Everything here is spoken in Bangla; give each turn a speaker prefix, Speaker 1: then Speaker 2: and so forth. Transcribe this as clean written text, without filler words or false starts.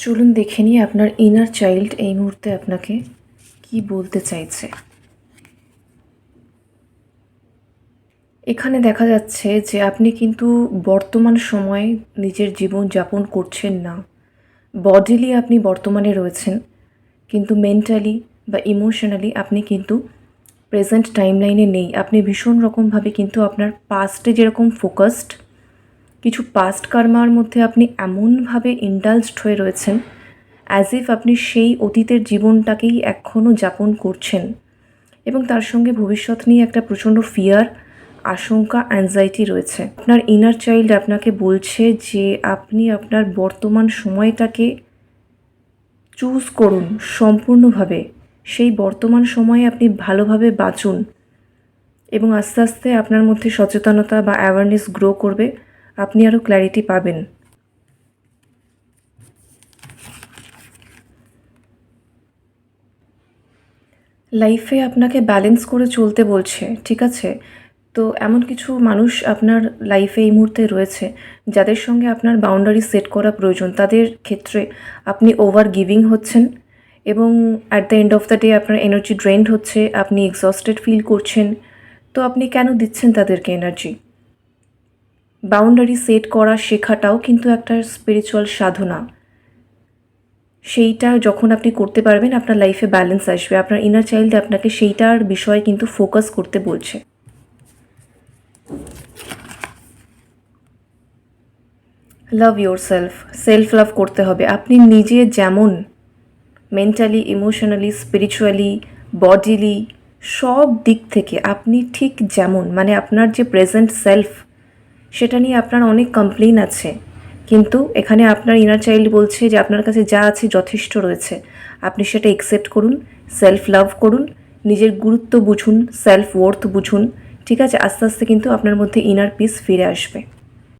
Speaker 1: চলুন দেখে নিই আপনার ইনার চাইল্ড এই মুহূর্তে আপনাকে কি বলতে চাইছে। এখানে দেখা যাচ্ছে যে আপনি কিন্তু বর্তমান সময়ে নিজের জীবন যাপন করছেন না। বডিলি আপনি বর্তমানে রয়েছেন, কিন্তু মেন্টালি বা ইমোশনালি আপনি কিন্তু প্রেজেন্ট টাইমলাইনে নেই। আপনি ভীষণ রকমভাবে কিন্তু আপনার পাস্টে যেরকম ফোকাসড, কিছু পাস্ট কর্মার মধ্যে আপনি এমনভাবে ইন্ডালজড হয়ে রয়েছেন অ্যাজ ইফ আপনি সেই অতীতের জীবনটাকেই এখনও যাপন করছেন, এবং তার সঙ্গে ভবিষ্যৎ নিয়ে একটা প্রচণ্ড ফিয়ার, আশঙ্কা, অ্যাংজাইটি রয়েছে। আপনার ইনার চাইল্ড আপনাকে বলছে যে আপনি আপনার বর্তমান সময়টাকে চুজ করুন সম্পূর্ণভাবে। সেই বর্তমান সময়ে আপনি ভালোভাবে বাঁচুন এবং আস্তে আস্তে আপনার মধ্যে সচেতনতা বা অ্যাওয়ারনেস গ্রো করবে, আপনি আরও ক্ল্যারিটি পাবেন। লাইফে আপনাকে ব্যালেন্স করে চলতে বলছে, ঠিক আছে? তো এমন কিছু মানুষ আপনার লাইফে এই মুহূর্তে রয়েছে যাদের সঙ্গে আপনার বাউন্ডারি সেট করা প্রয়োজন। তাদের ক্ষেত্রে আপনি ওভার গিভিং হচ্ছেন এবং at the end of the day আপনার এনার্জি ড্রেন্ড হচ্ছে, আপনি এক্সস্টেড ফিল করছেন। তো আপনি কেন দিচ্ছেন তাদেরকে এনার্জি? বাউন্ডারি সেট করা শেখাটাও কিন্তু একটা স্পিরিচুয়াল সাধনা। সেইটা যখন আপনি করতে পারবেন আপনার লাইফে ব্যালেন্স আসবে। আপনার ইনার চাইল্ড আপনাকে সেইটার বিষয়ে কিন্তু ফোকাস করতে বলছে। লাভ ইয়োর সেলফ লাভ করতে হবে। আপনি নিজে যেমন মেন্টালি, ইমোশনালি, স্পিরিচুয়ালি, বডিলি, সব দিক থেকে আপনি ঠিক যেমন, মানে আপনার যে প্রেজেন্ট সেলফ, সেটা নিয়ে আপনার অনেক কমপ্লেন আছে, কিন্তু এখানে আপনার ইনার চাইল্ড বলছে যে আপনার কাছে যা আছে যথেষ্ট রয়েছে। আপনি সেটা একসেপ্ট করুন, সেলফ লাভ করুন, নিজের গুরুত্ব বুঝুন, সেলফ ওয়ার্থ বুঝুন, ঠিক আছে? আস্তে আস্তে কিন্তু আপনার মধ্যে ইনার পিস ফিরে আসবে।